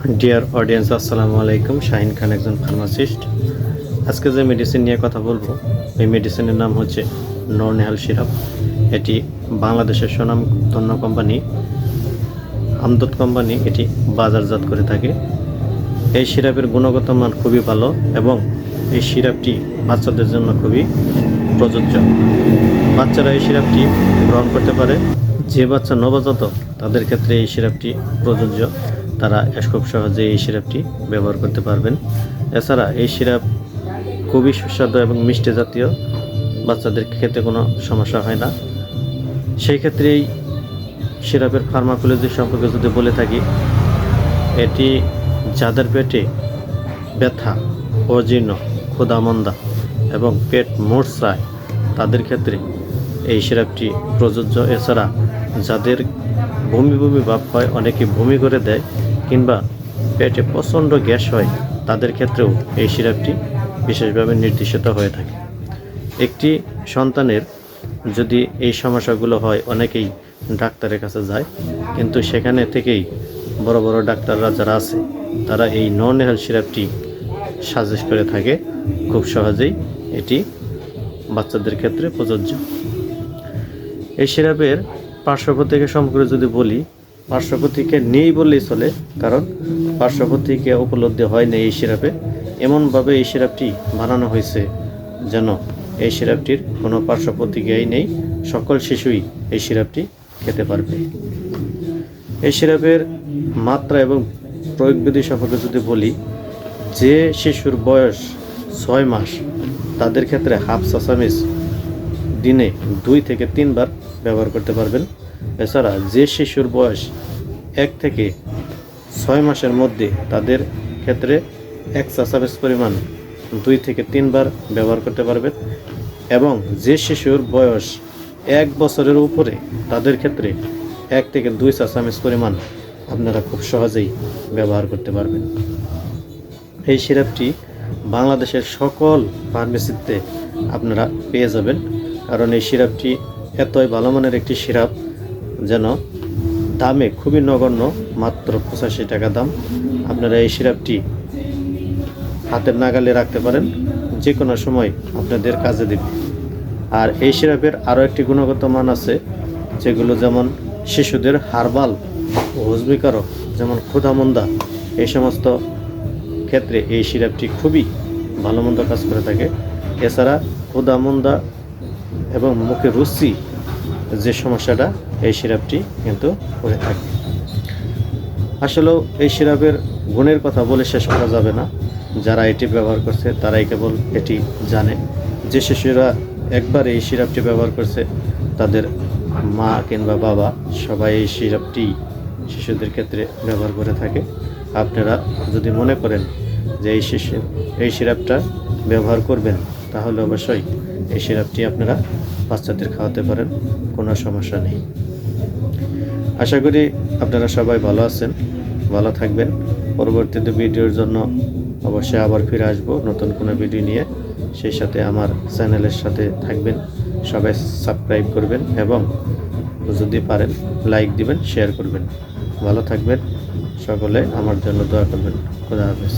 Dear audience, আসসালামু আলাইকুম। শাহিন খান একজন ফার্মাসিস্ট। আজকে যে মেডিসিন নিয়ে কথা বলবো, এই মেডিসিনের নাম হচ্ছে নরনেহাল সিরাপ। এটি বাংলাদেশের স্বনামধন্য কোম্পানি আমদত কোম্পানি এটি বাজারজাত করে থাকে। এই সিরাপের গুণগত মান খুবই ভালো এবং এই সিরাপটি বাচ্চাদের জন্য খুবই প্রযোজ্য। বাচ্চারা এই সিরাপটি গ্রহণ করতে পারে। যে বাচ্চা নবজাতক তাদের ক্ষেত্রে এই সিরাপটি প্রযোজ্য। তারা খুব সহজে এই সিরাপটি ব্যবহার করতে পারবেন। এছাড়া এই সিরাপ খুবই সুস্বাদু এবং মিষ্টি জাতীয়, বাচ্চাদের খেতে কোনো সমস্যা হয় না। সেই ক্ষেত্রে এই সিরাপের ফার্মাকোলজি সম্পর্কে যদি বলে থাকি, এটি যাদের পেটে ব্যথা, অজীর্ণ, ক্ষুধামন্দা এবং পেট মোচড়ায় তাদের ক্ষেত্রে এই সিরাপটি প্রযোজ্য। এছাড়া যাদের বমি বমি ভাব হয়, অনেকে বমি করে দেয়, কিংবা পেটে প্রচণ্ড গ্যাস হয়, তাদের ক্ষেত্রেও এই সিরাপটি বিশেষভাবে নির্দেশিত হয়ে থাকে। একটি সন্তানের যদি এই সমস্যাগুলো হয়, অনেকেই ডাক্তারের কাছে যায়, কিন্তু সেখানে থেকেই বড় বড় ডাক্তাররা যারা আছে তারা এই নরনেহাল সিরাপটি সাজেস্ট করে থাকে। খুব সহজেই এটি বাচ্চাদের ক্ষেত্রে প্রযোজ্য। এই সিরাপের পার্শ্বপ্রতিক্রিয়া সম্পর্কে যদি বলি, পার্শ্বপ্রতিক্রিয়া নেই বললেই চলে, কারণ পার্শ্বপ্রতিক্রিয়া উপলব্ধি হয় না এই সিরাপে। এমনভাবে এই সিরাপটি বানানো হয়েছে যেন এই সিরাপটির কোনো পার্শ্বপ্রতিক্রিয়াই নেই। সকল শিশুই এই সিরাপটি খেতে পারবে। এই সিরাপের মাত্রা এবং প্রয়োগবিধি সম্পর্কে যদি বলি, যে শিশুর বয়স 6 মাস তাদের ক্ষেত্রে হাফ চা চামচ দিনে 2 থেকে 3 বার ব্যবহার করতে পারবেন। এছাড়া যে শিশুর বয়স 1 থেকে 6 মাসের মধ্যে তাদের ক্ষেত্রে 1 চা চামচ পরিমাণ 2 থেকে 3 বার ব্যবহার করতে পারবেন। এবং যে শিশুর বয়স 1 বছরের উপরে তাদের ক্ষেত্রে 1 থেকে 2 চা চামচ পরিমাণ আপনারা খুব সহজেই ব্যবহার করতে পারবেন। এই সিরাপটি বাংলাদেশের সকল ফার্মেসিতে আপনারা পেয়ে যাবেন, কারণ এই সিরাপটি এতই ভালো মানের একটি সিরাপ যেন দামে খুবই নগণ্য, মাত্র 85 টাকা দাম। আপনারা এই সিরাপটি হাতের নাগালে রাখতে পারেন, যে কোনো সময় আপনাদের কাজে দেবে। আর এই সিরাপের আরও একটি গুণগত মান আছে, যেগুলো যেমন শিশুদের হার্বাল ও হজমিকারক, যেমন ক্ষুধামন্দা, এই সমস্ত ক্ষেত্রে এই সিরাপটি খুবই ভালো মন্দ কাজ করে থাকে। এছাড়া ক্ষুধামন্দা এবং মুখে রুচি যে সমস্যাটা, এই সিরাপটি কিন্তু করে থাকে। আসলেও এই সিরাপের গুণের কথা বলে শেষ করা যাবে না। যারা এটি ব্যবহার করছে তারাই কেবল এটি জানে। যে শিশুরা একবার এই সিরাপটি ব্যবহার করছে, তাদের মা কিংবা বাবা সবাই এই সিরাপটি শিশুদের ক্ষেত্রে ব্যবহার করে থাকে। আপনারা যদি মনে করেন যে এই সিরাপটা ব্যবহার করবেন, তাহলে অবশ্যই এই সিরাপটি আপনারা বাচ্চাদের খাওয়াতে পারেন, কোনো সমস্যা নেই। আশা করি আপনারা সবাই ভালো আছেন, ভালো থাকবেন। পরবর্তীতে ভিডিওর জন্য অবশ্যই আবার ফিরে আসবো নতুন কোনো ভিডিও নিয়ে। সেই সাথে আমার চ্যানেলের সাথে থাকবেন, সবাই সাবস্ক্রাইব করবেন এবং যদি পারেন লাইক দিবেন, শেয়ার করবেন। ভালো থাকবেন সকলে, আমার জন্য দোয়া করবেন। খোদা হাফেজ।